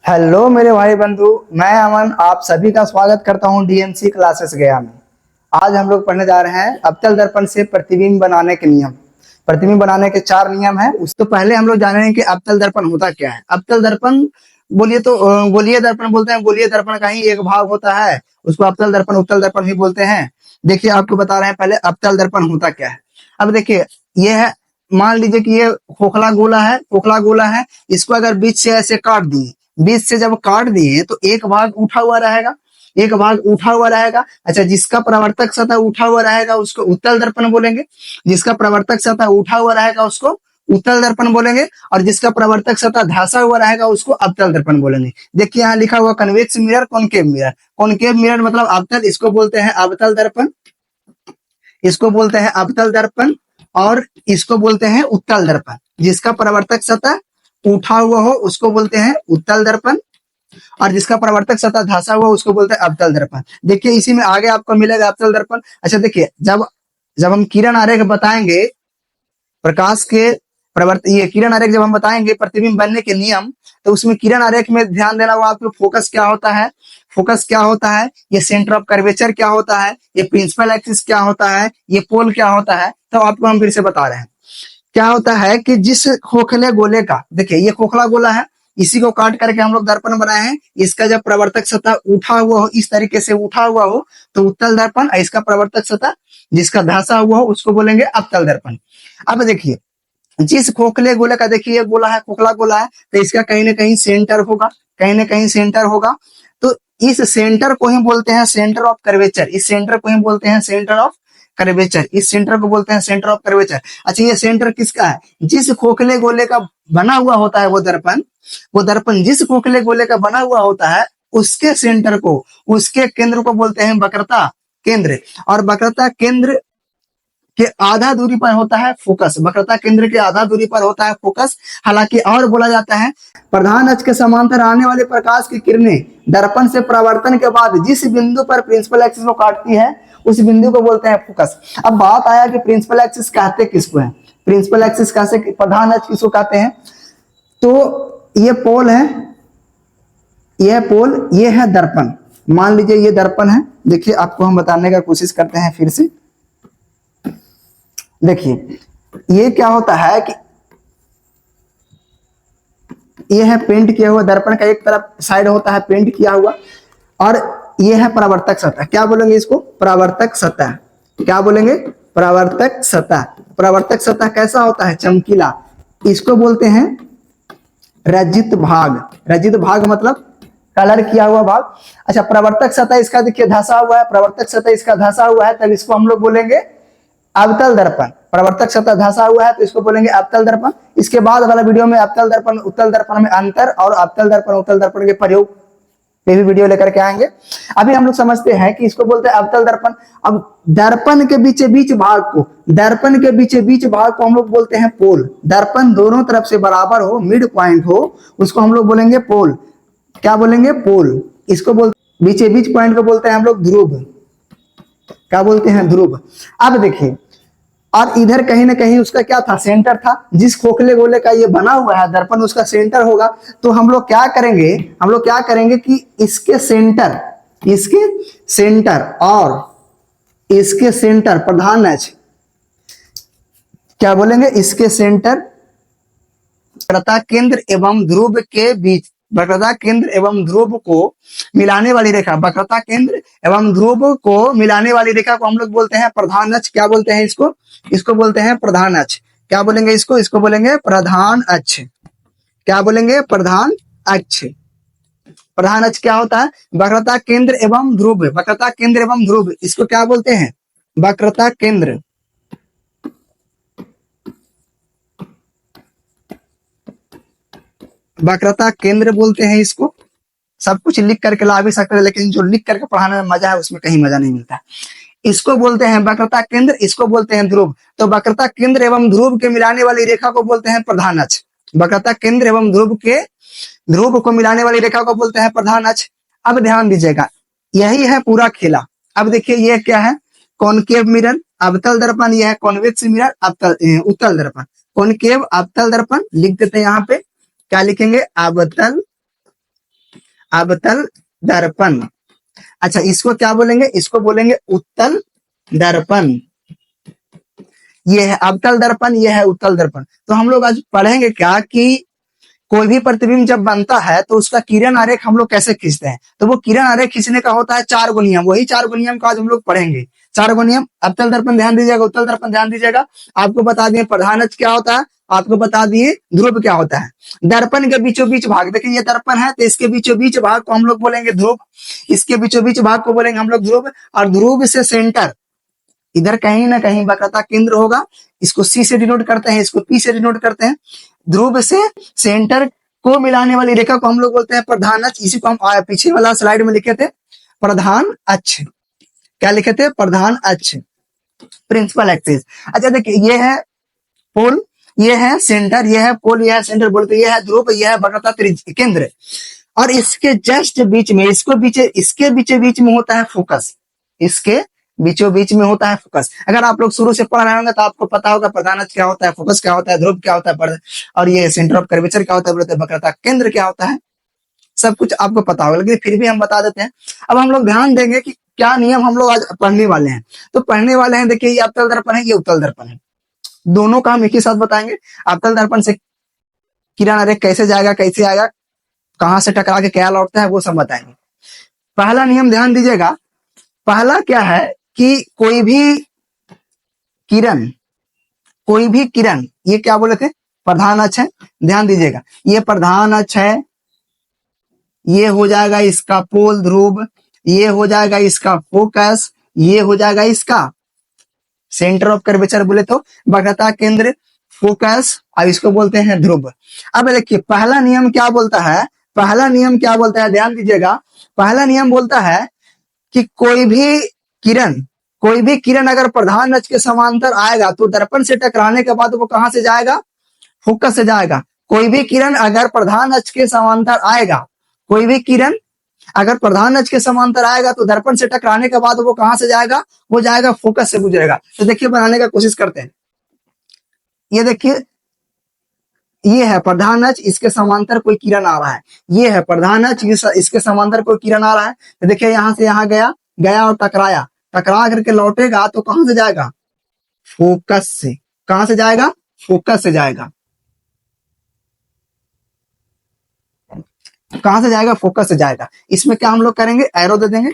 Hello मेरे भाई बंधु। मैं अमन आप सभी का स्वागत करता हूं डीएमसी क्लासेस गया में। आज हम लोग पढ़ने जा रहे हैं अवतल दर्पण से प्रतिबिंब बनाने के नियम। प्रतिबिंब बनाने के 4 नियम हैं। उस तो पहले हम लोग जानेंगे कि अवतल दर्पण होता क्या है। अवतल दर्पण बोलिए तो गोलीय दर्पण बोलते हैं। गोलीय दर्पण का ही एक भाग होता है, उसको अवतल दर्पण उत्तल दर्पण भी बोलते हैं। देखिए आपको बता रहे हैं पहले अवतल दर्पण होता क्या है। अब देखिए ये है, मान लीजिए कि ये खोखला गोला है, खोखला गोला है। इसको अगर बीच से ऐसे काट दिए, बीच से जब काट दिए तो एक भाग उठा हुआ रहेगा, एक भाग उठा हुआ रहेगा। अच्छा, जिसका प्रवर्तक सतह उठा हुआ रहेगा उसको उत्तल दर्पण बोलेंगे। जिसका प्रवर्तक सतह उठा हुआ रहेगा उसको उत्तल दर्पण बोलेंगे। और जिसका प्रवर्तक सतह धंसा हुआ रहेगा उसको अवतल दर्पण बोलेंगे। देखिए यहाँ लिखा हुआ convex mirror, concave mirror. Concave mirror मतलब अवतल, इसको बोलते हैं अवतल दर्पण, इसको बोलते हैं अवतल दर्पण। और इसको बोलते हैं उत्तल दर्पण। जिसका प्रवर्तक सतह उठा हुआ हो उसको बोलते हैं उत्तल दर्पण, और जिसका प्रवर्तक सतह धंसा हुआ उसको बोलते हैं अवतल दर्पण। देखिए इसी में आगे आपको मिलेगा अवतल दर्पण। अच्छा देखिए, जब जब हम किरण आरेख बताएंगे, प्रकाश के प्रवर्त ये किरण आरेख जब हम बताएंगे प्रतिबिंब बनने के नियम, तो उसमें किरण आरेख में ध्यान देना होगा आपको। फोकस क्या होता है, फोकस क्या होता है, ये सेंटर ऑफ कर्वेचर क्या होता है, ये प्रिंसिपल एक्सिस क्या होता है, ये पोल क्या होता है। तो आपको हम फिर से बता रहे हैं क्या होता है कि जिस खोखले गोले का, देखिए ये खोखला गोला है, इसी को काट करके हम लोग दर्पण बनाए हैं। इसका जब प्रवर्तक सतह उठा हुआ हो, इस तरीके से उठा हुआ हो तो उत्तल दर्पण, और इसका प्रवर्तक सतह जिसका धंसा हुआ हो उसको बोलेंगे अवतल दर्पण। अब देखिए जिस खोखले गोले का, देखिए ये गोला है, खोखला गोला है, तो इसका कहीं ना कहीं सेंटर होगा, कहीं ना कहीं सेंटर होगा। तो इस सेंटर को ही बोलते हैं सेंटर ऑफ कर्वेचर। इस सेंटर को ही बोलते हैं सेंटर ऑफ कर्वेचर। इस सेंटर को बोलते हैं सेंटर ऑफ कर्वेचर। अच्छा, ये सेंटर किसका है? जिस खोखले गोले का बना हुआ होता है वो दर्पण, वो दर्पण जिस खोखले गोले का बना हुआ होता है उसके सेंटर को, उसके केंद्र को बोलते हैं वक्रता केंद्र। और वक्रता केंद्र के आधा दूरी पर होता है फोकस। वक्रता केंद्र के आधा दूरी पर होता है फोकस। हालांकि और बोला जाता है प्रधान अक्ष के समांतर आने वाले प्रकाश की किरणें दर्पण से परावर्तन के बाद जिस बिंदु पर प्रिंसिपल एक्सिस को काटती है उस बिंदु को बोलते हैं फोकस। अब बात आया कि प्रिंसिपल एक्सिस कहते किसको है। प्रिंसिपल एक्सिस कैसे, प्रधान अक्ष किसको कहते हैं? तो ये पोल है, यह पोल, ये है दर्पण। मान लीजिए ये दर्पण है। देखिए आपको हम बताने का कोशिश करते हैं फिर से। देखिए ये क्या होता है कि ये है पेंट किया हुआ दर्पण का, एक तरफ साइड होता है पेंट किया हुआ, और ये है परावर्तक सतह। क्या बोलेंगे इसको? परावर्तक सतह। क्या बोलेंगे? परावर्तक सतह। परावर्तक सतह कैसा होता है? चमकीला। इसको बोलते हैं रजित भाग। रजित भाग मतलब कलर किया हुआ भाग। अच्छा, प्रवर्तक सतह इसका देखिए धंसा हुआ है, प्रवर्तक सतह इसका धंसा हुआ है, तब इसको हम लोग बोलेंगे अवतल दर्पण। प्रवर्तक सतह धंसा हुआ है तो इसको बोलेंगे अवतल दर्पण। इसके बाद वाला वीडियो में अवतल दर्पण उत्तल दर्पण में अंतर और अवतल दर्पण उत्तल दर्पण के प्रयोग पे भी वीडियो लेकर के आएंगे। अभी हम लोग समझते हैं कि इसको बोलते हैं अवतल दर्पण। अब दर्पण के बीच बीच भाग को, दर्पण के बीच बीच भाग को हम लोग बोलते हैं पोल। दर्पण दोनों तरफ से बराबर हो, मिड पॉइंट हो, उसको हम लोग बोलेंगे पोल। क्या बोलेंगे? पोल। इसको बोलते बीचे बीच पॉइंट को बोलते हैं हम लोग ध्रुव। क्या बोलते हैं? ध्रुव। अब देखिए, और इधर कहीं ना कहीं उसका क्या था? सेंटर था। जिस खोखले गोले का ये बना हुआ है दर्पण उसका सेंटर होगा। तो हम लोग क्या करेंगे, हम लोग क्या करेंगे कि इसके सेंटर, इसके सेंटर और इसके सेंटर प्रधान अक्ष, क्या बोलेंगे? इसके सेंटर वक्रता केंद्र एवं ध्रुव के बीच, वक्रता केंद्र एवं ध्रुव को मिलाने वाली रेखा, वक्रता केंद्र एवं ध्रुव को मिलाने वाली रेखा को हम लोग बोलते हैं प्रधान अक्ष। क्या बोलते हैं इसको? इसको बोलते हैं प्रधान अक्ष। क्या बोलेंगे इसको? इसको बोलेंगे प्रधान अक्ष। क्या बोलेंगे? प्रधान अक्ष। प्रधान अक्ष क्या होता है? वक्रता केंद्र एवं ध्रुव। वक्रता केंद्र एवं ध्रुव, इसको क्या बोलते हैं? वक्रता केंद्र। वक्रता केंद्र बोलते हैं इसको। सब कुछ लिख करके ला भी सकते हैं, लेकिन जो लिख करके पढ़ाने में मजा है उसमें कहीं मजा नहीं मिलता। इसको बोलते हैं वक्रता केंद्र, इसको बोलते हैं ध्रुव। तो वक्रता केंद्र एवं ध्रुव के मिलाने वाली रेखा को बोलते हैं प्रधान अक्ष। वक्रता केंद्र एवं ध्रुव को मिलाने वाली रेखा को बोलते हैं प्रधान अक्ष। अब ध्यान दीजिएगा, यही है पूरा खेला। अब देखिए ये क्या है? कॉनकेव मिरर, अवतल दर्पण। यह है कॉन्वेक्स मिरर, उत्तल दर्पण। कॉनकेव, अवतल दर्पण लिख देते हैं यहाँ पे। क्या लिखेंगे? अवतल अवतल दर्पण। अच्छा, इसको क्या बोलेंगे? इसको बोलेंगे उत्तल दर्पण। ये है अवतल दर्पण, ये है उत्तल दर्पण। तो हम लोग आज पढ़ेंगे क्या कि कोई भी प्रतिबिंब जब बनता है तो उसका किरण आरेख हम लोग कैसे खींचते हैं। तो वो किरण आरेख खींचने का होता है 4 गो नियम। वही 4 गो नियम को आज हम लोग पढ़ेंगे। 4 गो नियम। अवतल दर्पण ध्यान दीजिएगा, उत्तल दर्पण ध्यान दीजिएगा। आपको बता दिए प्रधान अक्ष क्या होता है, आपको बता दिए ध्रुव क्या होता है। दर्पण के बीचों बीच भाग, देखिए ये दर्पण है तो इसके बीचों बीच भाग को हम लोग बोलेंगे ध्रुव, इसके बीचों बीच भाग को बोलेंगे हम लोग ध्रुव। और ध्रुव से सेंटर इधर कहीं ना कहीं वक्रता केंद्र होगा। इसको सी से डिनोट करते हैं, इसको पी से डिनोट करते हैं। ध्रुव से सेंटर को मिलाने वाली रेखा को हम लोग बोलते हैं प्रधान अक्ष। इसी को हम पीछे वाला स्लाइड में लिखे थे प्रधान अक्ष। क्या लिखे थे? प्रधान अक्ष, प्रिंसिपल एक्सिस। अच्छा देखिए, ये है पोल, ये है सेंटर, ये है पोल, ये है सेंटर बोलते, ये है ध्रुव, ये है वक्रता केंद्र। और इसके जस्ट बीच में, इसके बीच बीच में होता है फोकस। इसके बीचों बीच में होता है फोकस। अगर आप लोग शुरू से पढ़ रहे होंगे तो आपको पता होगा प्रधान अक्ष क्या होता है, फोकस क्या होता है, ध्रुव क्या होता है, और ये सेंटर ऑफ कर्वेचर क्या होता है, बोलते हैं वक्रता केंद्र क्या होता है। सब कुछ आपको पता होगा, लेकिन फिर भी हम बता देते हैं। अब हम लोग ध्यान देंगे कि क्या नियम हम लोग आज पढ़ने वाले हैं। तो पढ़ने वाले हैं, देखिए ये अवतल दर्पण है, ये उत्तल दर्पण है। दोनों का हम एक ही साथ बताएंगे। अवतल दर्पण से किरण आरेख कैसे जाएगा, कैसे आएगा, कहां से टकरा के क्या लौटता है, वो सब बताएंगे। पहला नियम ध्यान दीजिएगा। पहला क्या है कि कोई भी किरण, ये क्या बोले थे? प्रधान अक्ष है। ध्यान दीजिएगा, ये प्रधान अक्ष है, ये हो जाएगा इसका पोल ध्रुव, ये हो जाएगा इसका फोकस, ये हो जाएगा इसका सेंटर ऑफ कर्वेचर बोले तो वक्रता केंद्र, फोकस, अब इसको बोलते हैं ध्रुव। अब देखिए पहला नियम क्या बोलता है, पहला नियम क्या बोलता है, ध्यान दीजिएगा। पहला नियम बोलता है कि कोई भी किरण अगर प्रधान अक्ष के समांतर आएगा तो दर्पण से टकराने के बाद वो कहां से जाएगा? फोकस से जाएगा। कोई भी किरण अगर प्रधान अक्ष के समांतर आएगा, कोई भी किरण अगर प्रधान अक्ष के समांतर आएगा तो दर्पण से टकराने के बाद वो कहां से जाएगा? वो जाएगा फोकस से गुजरेगा। तो देखिए बनाने का कोशिश करते हैं। ये देखिए, ये है प्रधान अक्ष, इसके समांतर कोई किरण आ रहा है। ये है प्रधान अक्ष, इसके समांतर कोई किरण आ रहा है। तो देखिए यहां से यहां गया और टकराया, टकरा करके लौटेगा तो कहां से जाएगा? फोकस से। कहां से जाएगा? फोकस से जाएगा। कहां से जाएगा? फोकस से जाएगा। इसमें क्या हम लोग करेंगे? एरो दे देंगे।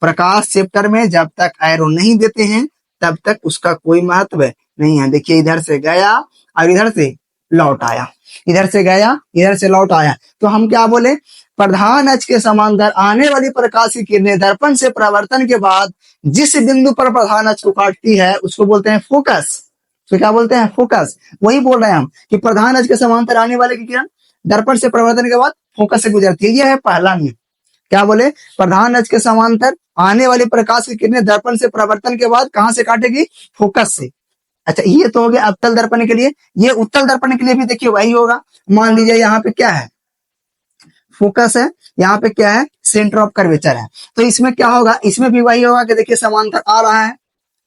प्रकाश चैप्टर में जब तक एरो नहीं देते हैं तब तक उसका कोई महत्व नहीं है। देखिए इधर से गया और इधर से लौट आया, इधर से गया, इधर से लौट आया। तो हम क्या बोले? प्रधान अक्ष के समांतर आने वाली प्रकाश की किरणें दर्पण से परावर्तन के बाद जिस बिंदु पर प्रधान अक्ष को काटती है उसको बोलते हैं फोकस। तो क्या बोलते हैं? फोकस। वही बोल रहे हैं हम कि प्रधान अक्ष के समांतर आने वाले की किरण दर्पण से परावर्तन के बाद फोकस से गुजरती है। यह है पहला नियम। क्या बोले? प्रधान अक्ष के समांतर आने वाली प्रकाश की किरणें दर्पण से परावर्तन के बाद कहां से काटेगी? फोकस से। अच्छा, ये तो हो गया अवतल दर्पण के लिए। ये उत्तल दर्पण के लिए भी देखिए वही होगा। मान लीजिए यहाँ पे क्या है? फोकस है, यहाँ पे क्या है? सेंटर ऑफ कर्वेचर है। तो इसमें क्या होगा? इसमें भी वही होगा कि देखिए समांतर आ रहा है,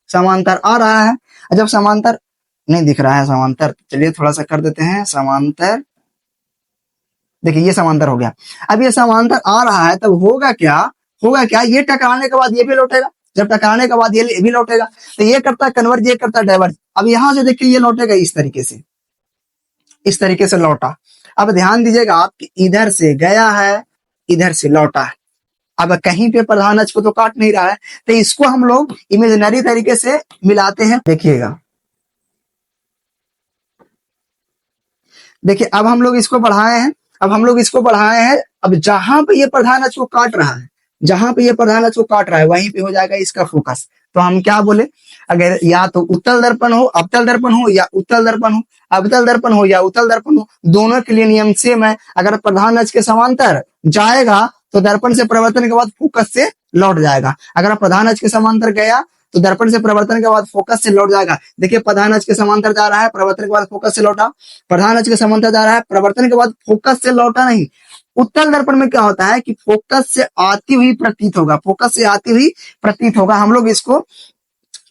समांतर आ रहा है। जब समांतर नहीं दिख रहा है, समांतर चलिए थोड़ा सा कर देते हैं। समांतर, देखिए ये समांतर हो गया। अब ये समांतर आ रहा है तब होगा क्या? होगा क्या? ये टकराने के बाद ये भी लौटेगा, जब टकराने के बाद ये भी लौटेगा। तो ये करता है कन्वर्ज, ये करता है डाइवर्ज। अब यहां से देखिए ये लौटेगा इस तरीके से, इस तरीके से लौटा। अब ध्यान दीजिएगा आप कि इधर से गया है, इधर से लौटा है। अब कहीं पे प्रधान अक्ष को तो काट नहीं रहा है, तो इसको हम लोग इमेजिनरी तरीके से मिलाते हैं। देखिएगा, देखिए अब हम लोग इसको बढ़ाए हैं, अब जहां पे ये प्रधान अक्ष को काट रहा है, जहां पे ये प्रधान अक्ष को काट रहा है वहीं पे हो जाएगा इसका फोकस। तो हम क्या बोले? अगर या तो उत्तल दर्पण हो, अवतल दर्पण हो, या उत्तल दर्पण हो, अवतल दर्पण हो या उत्तल दर्पण हो, दोनों के लिए नियम सेम है। अगर प्रधान अक्ष के समांतर जाएगा तो दर्पण से परिवर्तन के बाद फोकस से लौट जाएगा। अगर प्रधान अक्ष के समांतर गया तो दर्पण से परिवर्तन के बाद फोकस से लौट जाएगा। देखिए प्रधान अक्ष के समांतर जा रहा है, परिवर्तन के बाद फोकस से लौटा। प्रधान अक्ष के समांतर जा रहा है, परिवर्तन के बाद फोकस से लौटा नहीं। उत्तल दर्पण में क्या होता है कि फोकस से आती हुई प्रतीत होगा, फोकस से आती हुई प्रतीत होगा। हम लोग इसको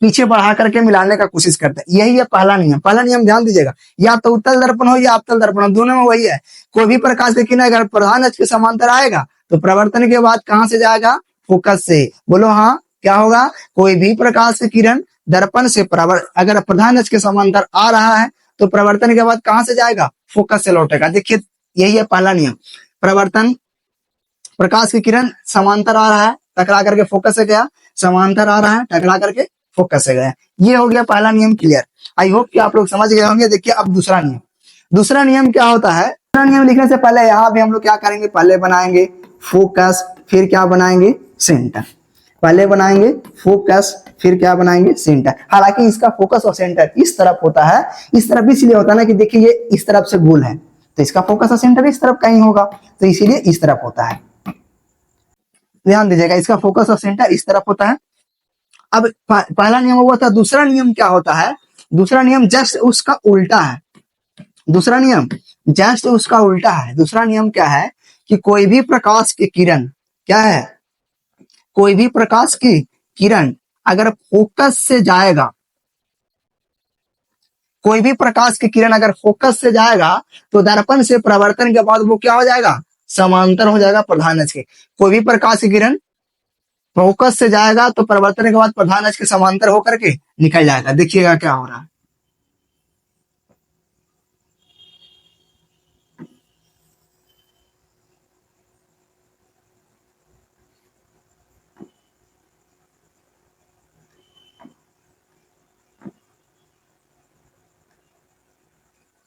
पीछे बढ़ा करके मिलाने का कोशिश करते हैं। यही है पहला नियम। पहला नियम ध्यान दीजिएगा, या तो उत्तल दर्पण हो या अवतल दर्पण हो, दोनों में वही है। कोई भी प्रकाश की किरण अगर प्रधान अक्ष के समांतर आएगा तो प्रवर्तन के बाद कहां से जाएगा? फोकस से। बोलो हाँ, क्या होगा? कोई भी प्रकाश की किरण दर्पण से अगर प्रधान अक्ष के समांतर आ रहा है तो प्रवर्तन के बाद कहां से जाएगा? फोकस से लौटेगा। देखिए यही है पहला नियम। प्रवर्तन, प्रकाश की किरण समांतर आ रहा है, टकरा करके फोकस से गया, समांतर आ रहा है, टकरा करके फोकस से गया। ये हो गया पहला नियम क्लियर। आई होप कि आप लोग समझ गए होंगे। देखिए अब दूसरा नियम। दूसरा नियम क्या होता है? दूसरा नियम लिखने से पहले यहाँ भी हम लोग क्या करेंगे? पहले बनाएंगे फोकस, फिर क्या बनाएंगे? सेंटर। पहले बनाएंगे फोकस, फिर क्या बनाएंगे? सेंटर। हालांकि इसका फोकस और सेंटर इस तरफ होता है। इस तरफ इसलिए होता है ना कि देखिए ये इस तरफ से गोल है, तो इसका फोकस और सेंटर इस तरफ कहीं होगा, तो इसीलिए इस तरफ होता है। ध्यान दीजिएगा, इसका फोकस और सेंटर इस तरफ होता है। अब पहला नियम हुआ था। दूसरा नियम क्या होता है? दूसरा नियम जस्ट उसका उल्टा है। दूसरा नियम जस्ट उसका उल्टा है। दूसरा नियम क्या है कि कोई भी प्रकाश की किरण, क्या है? कोई भी प्रकाश की किरण अगर फोकस से जाएगा, कोई भी प्रकाश की किरण अगर फोकस से जाएगा तो दर्पण से प्रवर्तन के बाद वो क्या हो जाएगा? समांतर हो जाएगा प्रधान अक्ष के। कोई भी प्रकाश की किरण फोकस से जाएगा तो प्रवर्तन के बाद प्रधान अक्ष के समांतर होकर के निकल जाएगा। देखिएगा क्या हो रहा है।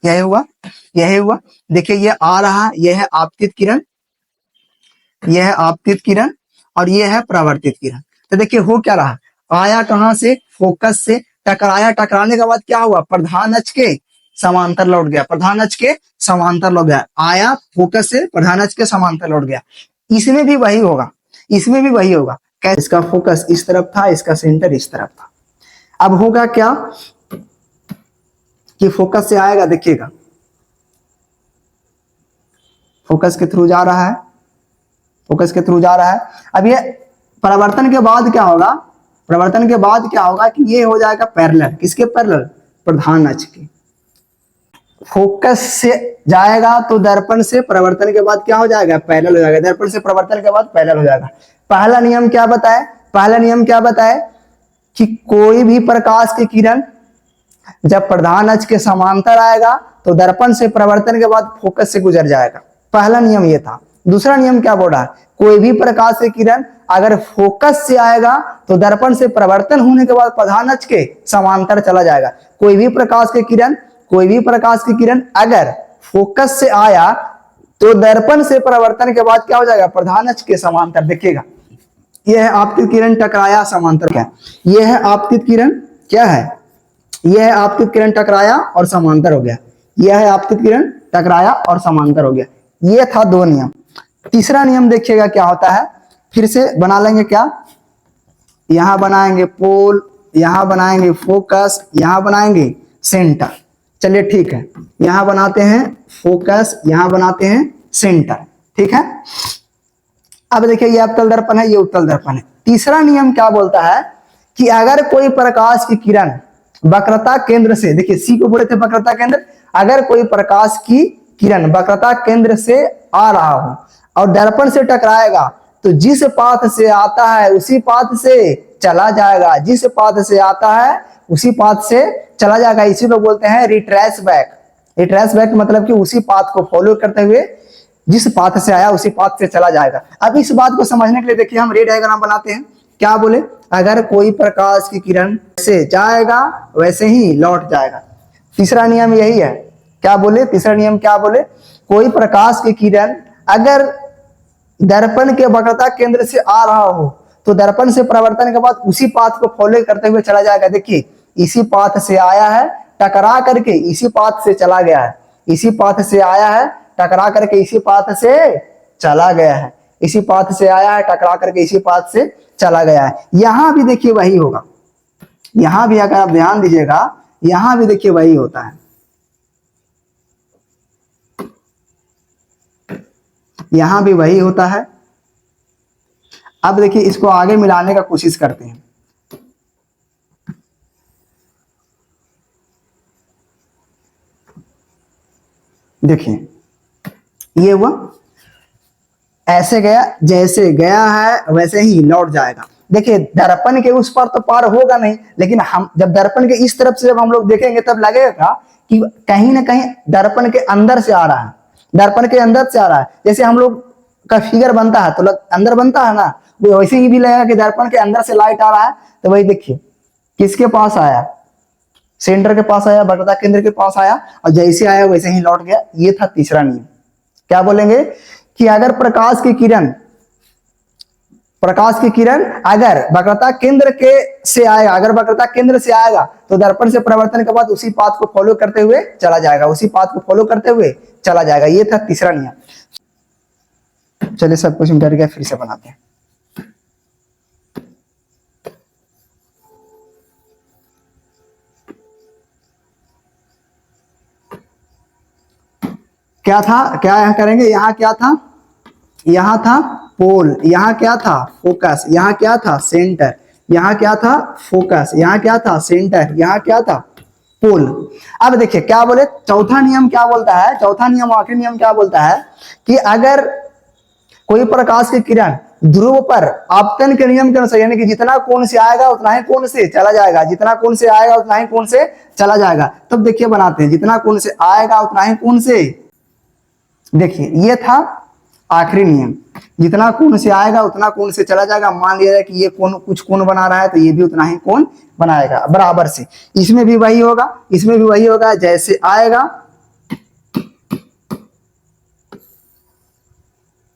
यही हुआ, यही हुआ। देखिए ये आ रहा है, यह है आपतित किरण, यह है आपतित किरण और यह है प्रवर्तित किरण। तो देखिए हो क्या रहा? आया कहां से? फोकस से, टकराया, टकराने के बाद क्या हुआ? प्रधान अक्ष के समांतर लौट गया। प्रधान अक्ष के समांतर लौट गया। आया फोकस से, प्रधान अक्ष के समांतर लौट गया। इसमें भी वही होगा, इसमें भी वही होगा। इसका फोकस इस तरफ था, इसका सेंटर इस तरफ था। अब होगा क्या कि फोकस से आएगा, देखिएगा फोकस के थ्रू जा रहा है, फोकस के थ्रू जा रहा है। अब ये परिवर्तन के बाद क्या होगा? परिवर्तन के बाद क्या होगा कि ये हो जाएगा पैरेलल। किसके पैरेलल? प्रधान अक्ष के। फोकस से जाएगा तो दर्पण से प्रवर्तन के बाद क्या हो जाएगा? पैरेलल हो जाएगा। दर्पण से प्रवर्तन के बाद पैरेलल हो जाएगा। पहला नियम क्या बताए? पहला नियम क्या बताए कि कोई भी प्रकाश की किरण जब प्रधान अक्ष के समांतर आएगा तो दर्पण से प्रवर्तन के बाद फोकस से गुजर जाएगा। पहला नियम ये था। दूसरा नियम क्या बोल रहा है? कोई भी प्रकाश की किरण अगर फोकस से आएगा तो दर्पण से प्रवर्तन होने के बाद प्रधान अक्ष के समांतर चला जाएगा। कोई भी प्रकाश की किरण, कोई भी प्रकाश की किरण अगर फोकस से आया तो दर्पण से प्रवर्तन के बाद क्या हो जाएगा? प्रधान अक्ष के समांतर। देखिएगा यह है आपतित किरण, टकराया, समांतर। क्या यह है? आपतित किरण क्या है? यह है आपतित किरण, टकराया और समांतर हो गया। यह है आपतित किरण, टकराया और समांतर हो गया। ये था दो नियम। तीसरा नियम देखिएगा क्या होता है। फिर से बना लेंगे क्या? यहां बनाएंगे पोल, यहां बनाएंगे फोकस, यहां बनाएंगे सेंटर। चलिए ठीक है, यहां बनाते हैं फोकस, यहां बनाते हैं सेंटर। ठीक है। अब देखिए ये अवतल दर्पण है, ये उत्तल दर्पण है। तीसरा नियम क्या बोलता है कि अगर कोई प्रकाश की किरण वक्रता केंद्र से, देखिए सी को बोले थे वक्रता केंद्र, अगर कोई प्रकाश की किरण वक्रता केंद्र से आ रहा हो और दर्पण से टकराएगा तो जिस पाथ से आता है उसी पाथ से चला जाएगा। जिस पाथ से आता है उसी पाथ से चला जाएगा। इसी को बोलते हैं रिट्रेस बैक। रिट्रेस बैक मतलब कि उसी पाथ को फॉलो करते हुए जिस पाथ से आया उसी पाथ से चला जाएगा। अब इस बात को समझने के लिए देखिए हम रे डायग्राम बनाते हैं। क्या बोले? अगर कोई प्रकाश की किरण से जाएगा वैसे ही लौट जाएगा। तीसरा नियम यही है। क्या बोले? तीसरा नियम क्या बोले? कोई प्रकाश की किरण अगर दर्पण के वक्रता केंद्र से आ रहा हो तो दर्पण से प्रवर्तन के बाद उसी पाथ को फॉलो करते हुए चला जाएगा। देखिए इसी पाथ से आया है, टकरा करके इसी पाथ से चला गया है। इसी पाथ से आया है, टकरा करके इसी पाथ से चला गया है। इसी पाथ से आया है, टकरा करके इसी पाथ से चला गया है। यहां भी देखिए वही होगा। यहां भी अगर आप ध्यान दीजिएगा, यहां भी देखिए वही होता है। यहां भी वही होता है। अब देखिए इसको आगे मिलाने का कोशिश करते हैं। देखिए ये हुआ, ऐसे गया, जैसे गया है वैसे ही लौट जाएगा। देखिए दर्पण के उस पर तो पार होगा नहीं, लेकिन हम जब दर्पण के इस तरफ से जब हम लोग देखेंगे तब लगेगा कि कहीं ना कहीं दर्पण के अंदर से आ रहा है, दर्पण के अंदर से आ रहा है। जैसे हम लोग का फिगर बनता है तो अंदर बनता है ना, वो वैसे ही भी लगेगा कि दर्पण के अंदर से लाइट आ रहा है। तो वही देखिए किसके पास आया, सेंटर के पास आया, वक्रता केंद्र के पास आया, और जैसे आया वैसे ही लौट गया। ये था तीसरा नियम। क्या बोलेंगे कि अगर प्रकाश की किरण अगर वक्रता केंद्र के से आएगा, अगर वक्रता केंद्र से आएगा तो दर्पण से परावर्तन के बाद उसी पाथ को फॉलो करते हुए चला जाएगा, उसी पाथ को फॉलो करते हुए चला जाएगा। ये था तीसरा नियम। चलिए सब कुछ डर गया, फिर से बनाते हैं। क्या था, क्या यहाँ करेंगे, यहाँ क्या था, यहाँ था पोल, यहाँ क्या था फोकस, यहाँ क्या था सेंटर, यहाँ क्या था फोकस, यहाँ क्या था सेंटर, यहाँ क्या था पोल। अब देखिए क्या बोले, चौथा नियम क्या बोलता है, चौथा नियम आखिरी नियम क्या बोलता है कि अगर कोई प्रकाश की किरण ध्रुव पर आपतन के नियम के अनुसार, यानी कि जितना कोण से आएगा उतना ही कोण से चला जाएगा, जितना कोण से आएगा उतना ही कोण से चला जाएगा। तब देखिए बनाते हैं, जितना कोण से आएगा उतना ही कोण से, देखिए ये था आखिरी नियम, जितना कोण से आएगा उतना कोण से चला जाएगा। मान लिया जाए कि ये कोण कुछ कोण बना रहा है तो ये भी उतना ही कोण बनाएगा बराबर से। इसमें भी वही होगा, इसमें भी वही होगा, जैसे आएगा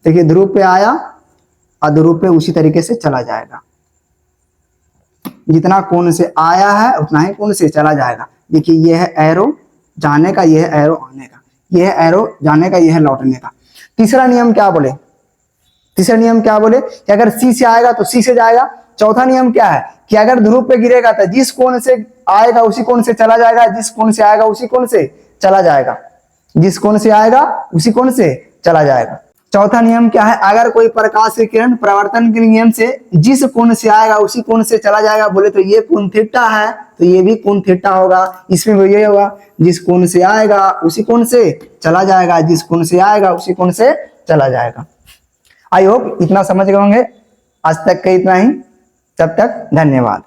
देखिए ध्रुव पे आया और ध्रुव पे उसी तरीके से चला जाएगा, जितना कोण से आया है उतना ही कोण से चला जाएगा। देखिए ये है एरो जाने का, ये है एरो आने का, ये है एरो जाने का, ये है लौटने का। तीसरा नियम क्या बोले, तीसरा नियम क्या बोले कि अगर सी से आएगा तो सी से जाएगा। चौथा नियम क्या है कि अगर ध्रुव पे गिरेगा तो जिस कोण से आएगा उसी कोण से चला जाएगा, जिस कोण से आएगा उसी कोण से चला जाएगा, जिस कोण से आएगा उसी कोण से चला जाएगा। चौथा नियम क्या है, अगर कोई प्रकाश की किरण परावर्तन के नियम से जिस कोण से आएगा उसी कोण से चला जाएगा, बोले तो ये कोण थीटा है तो ये भी कोण थीटा होगा। इसमें भी ये होगा, जिस कोण से आएगा उसी कोण से चला जाएगा, जिस कोण से आएगा उसी कोण से चला जाएगा। आई होप इतना समझ गए होंगे। आज तक का इतना ही, तब तक धन्यवाद।